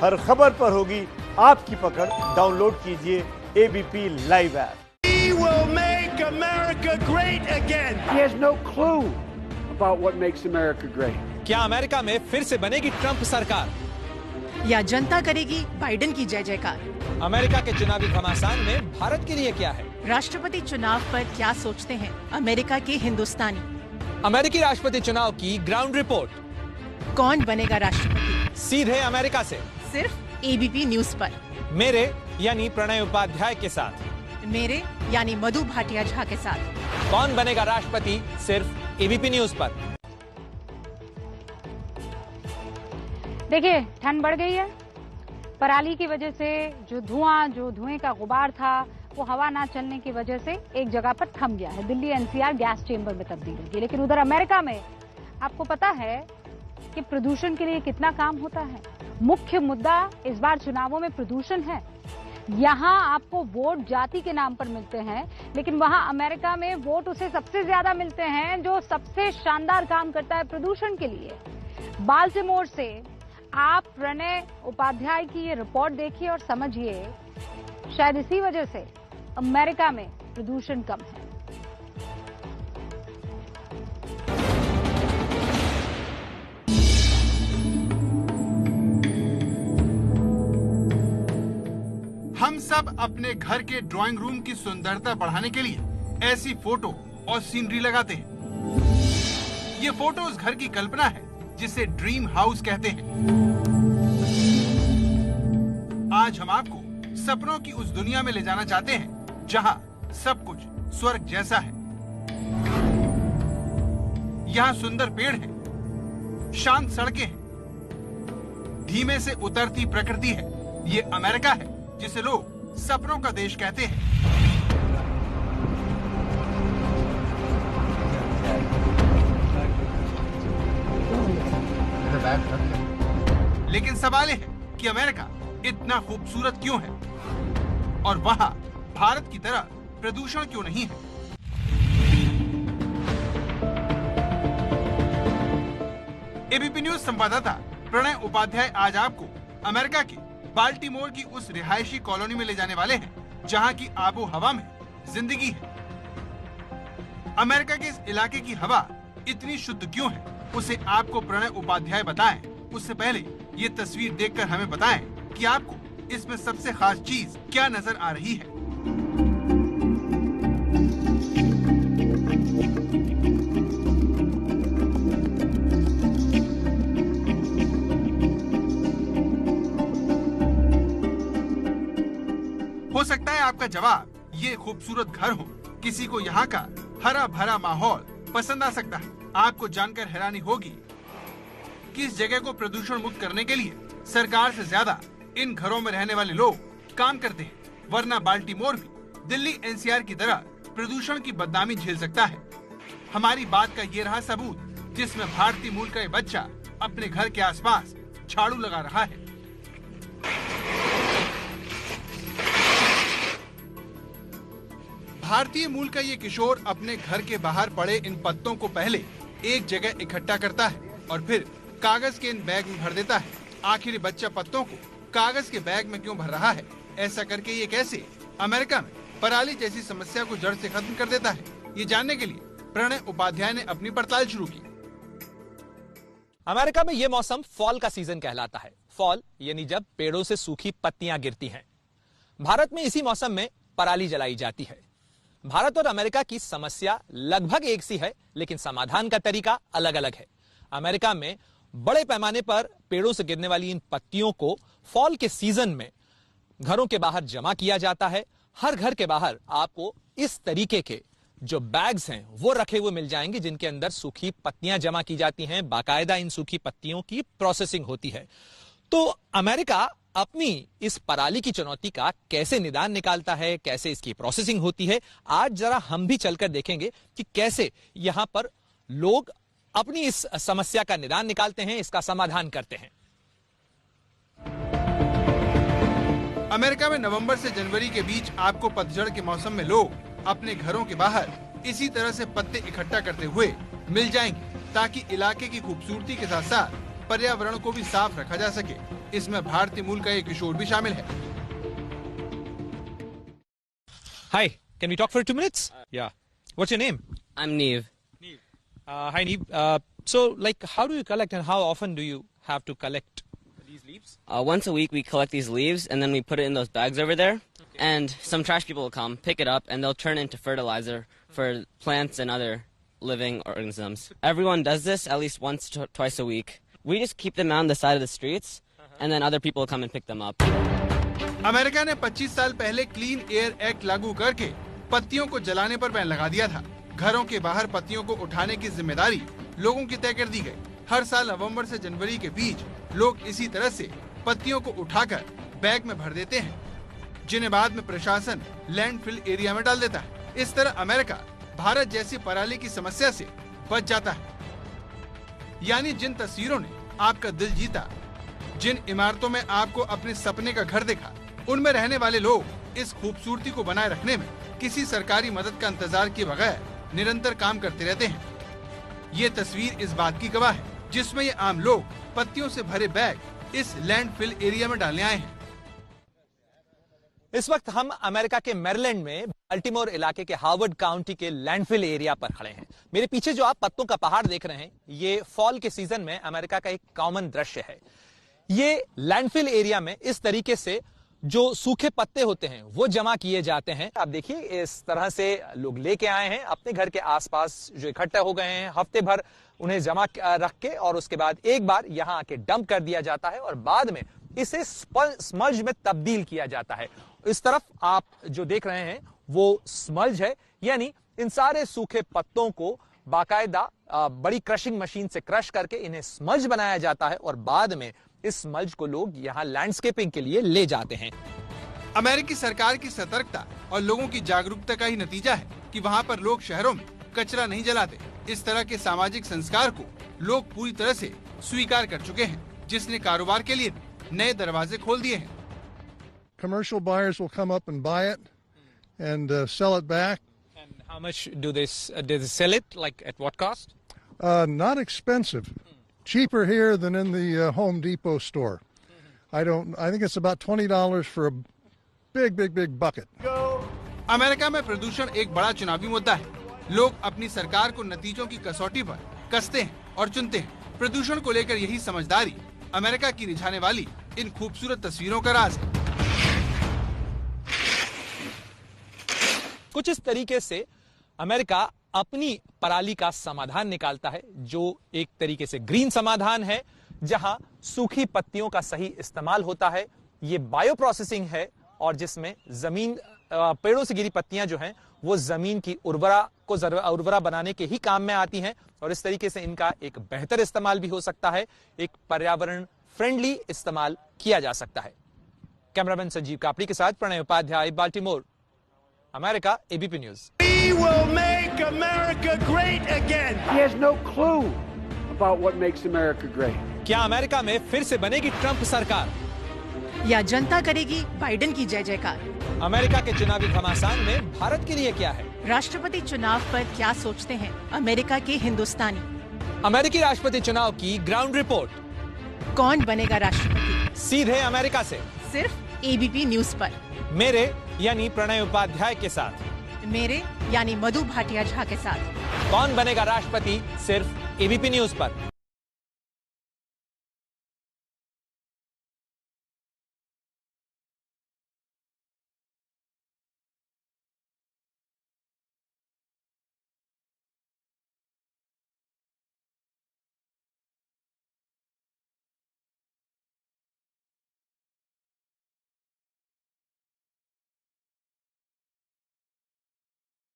हर खबर पर होगी आपकी पकड़। डाउनलोड कीजिए ABP live app. He will make America great again. He has no clue about what makes America great. क्या अमेरिका में फिर से बनेगी ट्रंप सरकार, या जनता करेगी बाइडेन की जय जयकार? अमेरिका के चुनावी घमासान में भारत के लिए क्या है? राष्ट्रपति चुनाव पर क्या सोचते हैं अमेरिका के हिंदुस्तानी? अमेरिकी राष्ट्रपति चुनाव की ग्राउंड रिपोर्ट। कौन बनेगा राष्ट्रपति? सीधे अमेरिका से, सिर्फ एबीपी न्यूज पर। मेरे यानी प्रणय उपाध्याय के साथ, मेरे यानी मधु भाटिया झा के साथ। कौन बनेगा राष्ट्रपति, सिर्फ एबीपी न्यूज पर। देखिए, ठंड बढ़ गई है। पराली की वजह से जो धुएं का गुबार था वो हवा ना चलने की वजह से एक जगह पर थम गया है। दिल्ली एनसीआर गैस चेंबर में तब्दील होगी। लेकिन उधर अमेरिका में आपको पता है कि प्रदूषण के लिए कितना काम होता है। मुख्य मुद्दा इस बार चुनावों में प्रदूषण है। यहां आपको वोट जाति के नाम पर मिलते हैं, लेकिन वहां अमेरिका में वोट उसे सबसे ज्यादा मिलते हैं जो सबसे शानदार काम करता है प्रदूषण के लिए। बाल्टिमोर से आप प्रणय उपाध्याय की ये रिपोर्ट देखिए और समझिए, शायद इसी वजह से अमेरिका में प्रदूषण कम है। हम सब अपने घर के ड्राइंग रूम की सुंदरता बढ़ाने के लिए ऐसी फोटो और सीनरी लगाते हैं। ये फोटो उस घर की कल्पना है जिसे ड्रीम हाउस कहते हैं। आज हम आपको सपनों की उस दुनिया में ले जाना चाहते हैं जहां सब कुछ स्वर्ग जैसा है। यहाँ सुंदर पेड़ हैं, शांत सड़कें हैं, धीमे से उतरती प्रकृति है। ये अमेरिका है जिसे लोग सपनों का देश कहते हैं। लेकिन सवाल है कि अमेरिका इतना खूबसूरत क्यों है और वहां भारत की तरह प्रदूषण क्यों नहीं है? एबीपी न्यूज संवाददाता प्रणय उपाध्याय आज आपको अमेरिका के बाल्टीमोर की उस रिहायशी कॉलोनी में ले जाने वाले हैं जहां की आबो हवा में जिंदगी है। अमेरिका के इस इलाके की हवा इतनी शुद्ध क्यों है, उसे आपको प्रणय उपाध्याय बताएं। उससे पहले ये तस्वीर देखकर हमें बताएं कि आपको इसमें सबसे खास चीज क्या नजर आ रही है। हो सकता है आपका जवाब ये खूबसूरत घर हो। किसी को यहाँ का हरा भरा माहौल पसंद आ सकता है। आपको जानकर हैरानी होगी कि इस जगह को प्रदूषण मुक्त करने के लिए सरकार से ज्यादा इन घरों में रहने वाले लोग काम करते हैं, वरना बाल्टीमोर भी दिल्ली एनसीआर की तरह प्रदूषण की बदनामी झेल सकता है। हमारी बात का ये रहा सबूत जिसमें भारतीय मूल का ये बच्चा अपने घर के आसपास झाड़ू लगा रहा है। भारतीय मूल का ये किशोर अपने घर के बाहर पड़े इन पत्तों को पहले एक जगह इकट्ठा करता है और फिर कागज के इन बैग में भर देता है। आखिर ये बच्चा पत्तों को कागज के बैग में क्यों भर रहा है? ऐसा करके ये कैसे अमेरिका में पराली जैसी समस्या को जड़ से खत्म कर देता है? ये जानने के लिए प्रणय उपाध्याय ने अपनी पड़ताल शुरू की। अमेरिका में यह मौसम फॉल का सीजन कहलाता है। फॉल यानी जब पेड़ों से सूखी पत्तियां गिरती हैं। भारत में इसी मौसम में पराली जलाई जाती है। भारत और अमेरिका की समस्या लगभग एक सी है, लेकिन समाधान का तरीका अलग अलग है। अमेरिका में बड़े पैमाने पर पेड़ों से गिरने वाली इन पत्तियों को फॉल के सीजन में घरों के बाहर जमा किया जाता है। हर घर के बाहर आपको इस तरीके के जो बैग्स हैं वो रखे हुए मिल जाएंगे जिनके अंदर सूखी पत्तियां जमा की जाती हैं। बाकायदा इन सूखी पत्तियों की प्रोसेसिंग होती है। तो अमेरिका अपनी इस पराली की चुनौती का कैसे निदान निकालता है, कैसे इसकी प्रोसेसिंग होती है, आज जरा हम भी चलकर देखेंगे कि कैसे यहां पर लोग अपनी इस समस्या का निदान निकालते हैं, इसका समाधान करते हैं। अमेरिका में नवंबर से जनवरी के बीच आपको पतझड़ के मौसम में लोग अपने घरों के बाहर इसी तरह से पत्ते इकट्ठा करते हुए मिल जाएंगे ताकि इलाके की खूबसूरती के साथ साथ पर्यावरण को भी साफ रखा जा सके। इसमें भारतीय मूल का एक किशोर भी शामिल है। Hi, can we talk for 2 minutes? Yeah. What's your name? I'm Neve. Hi, Neeb. So, like, how do you collect and how often do you have to collect these leaves? Once a week we collect these leaves and then we put it in those bags over there. Okay. And some trash people will come, pick it up, and they'll turn it into fertilizer for plants and other living organisms. Everyone does this at least once to twice a week. We just keep them on the side of the streets and then other people come and pick them up. America ने 25 साल पहले clean air act लागू करके पत्तियों को जलाने पर ban लगा दिया था। घरों के बाहर पत्तियों को उठाने की जिम्मेदारी लोगों की तय कर दी गई। हर साल नवंबर से जनवरी के बीच लोग इसी तरह से पत्तियों को उठाकर बैग में भर देते हैं, जिन्हें बाद में प्रशासन लैंडफिल एरिया में डाल देता है। इस तरह अमेरिका भारत जैसी पराली की समस्या से बच जाता है। यानी जिन तस्वीरों ने आपका दिल जीता, जिन इमारतों में आपको अपने सपने का घर देखा, उनमें रहने वाले लोग इस खूबसूरती को बनाए रखने में किसी सरकारी मदद का इंतजार किए बगैर निरंतर काम करते रहते हैं। ये तस्वीर इस बात की गवाह है, जिसमें ये आम लोग पत्तियों से भरे बैग इस लैंडफिल एरिया में डालने आए हैं। इस वक्त हम अमेरिका के मैरीलैंड में बाल्टीमोर इलाके के हार्वर्ड काउंटी के लैंडफिल एरिया पर खड़े हैं। मेरे पीछे जो आप पत्तों का पहाड़ देख रहे हैं, ये फॉल के सीजन में अमेरिका का एक कॉमन दृश्य है। ये लैंडफिल एरिया में इस तरीके से जो सूखे पत्ते होते हैं वो जमा किए जाते हैं। आप देखिए, इस तरह से लोग लेके आए हैं अपने घर के आसपास, जो इकट्ठा हो गए हैं, हफ्ते भर उन्हें जमा रख के और उसके बाद एक बार यहां आके डंप कर दिया जाता है और बाद में इसे स्मल्ज में तब्दील किया जाता है। इस तरफ आप जो देख रहे हैं वो स्मल्ज है, यानी इन सारे सूखे पत्तों को बाकायदा बड़ी क्रशिंग मशीन से क्रश करके इन्हें स्मल्ज बनाया जाता है और बाद में इस स्मल्ज को लोग यहाँ लैंडस्केपिंग के लिए ले जाते हैं। अमेरिकी सरकार की सतर्कता और लोगों की जागरूकता का ही नतीजा है कि वहाँ पर लोग शहरों में कचरा नहीं जलाते। इस तरह के सामाजिक संस्कार को लोग पूरी तरह से स्वीकार कर चुके हैं, जिसने कारोबार के लिए नए दरवाजे खोल दिए हैं। Commercial buyers will come up and buy it and sell it back. And how much do they sell it? Like at what cost? Not expensive. Cheaper here than in the Home Depot store. I think it's about $20 for a big bucket. America में प्रदूषण एक बड़ा चुनावी मुद्दा है। लोग अपनी सरकार को नतीजों की कसौटी पर कसते हैं और चुनते हैं। प्रदूषण को लेकर यही समझदारी अमेरिका की रिझाने वाली इन खूबसूरत तस्वीरों का राज है। कुछ इस तरीके से अमेरिका अपनी पराली का समाधान निकालता है, जो एक तरीके से ग्रीन समाधान है, जहां सूखी पत्तियों का सही इस्तेमाल होता है। ये बायो प्रोसेसिंग है और जिसमें जमीन पेड़ों से गिरी पत्तियां जो हैं वो जमीन की उर्वरा बनाने के ही काम में आती हैं और इस तरीके से इनका एक बेहतर इस्तेमाल भी हो सकता है, एक पर्यावरण फ्रेंडली इस्तेमाल किया जा सकता है। कैमरामैन संजीव कापड़ी के साथ Pranay Upadhyay, Baltimore, America, ABP News. We will make America great again. He has no clue about what makes America great. क्या अमेरिका में फिर से बनेगी ट्रंप सरकार या जनता करेगी बाइडेन की जय जयकार? अमेरिका के चुनावी घमासान में भारत के लिए क्या है? राष्ट्रपति चुनाव पर क्या सोचते हैं अमेरिका के हिंदुस्तानी? अमेरिकी राष्ट्रपति चुनाव की ग्राउंड रिपोर्ट। कौन बनेगा राष्ट्रपति? सीधे अमेरिका से, सिर्फ एबीपी न्यूज पर। मेरे यानी प्रणय उपाध्याय के साथ, मेरे यानी मधु भाटिया झा के साथ। कौन बनेगा राष्ट्रपति, सिर्फ एबीपी न्यूज पर।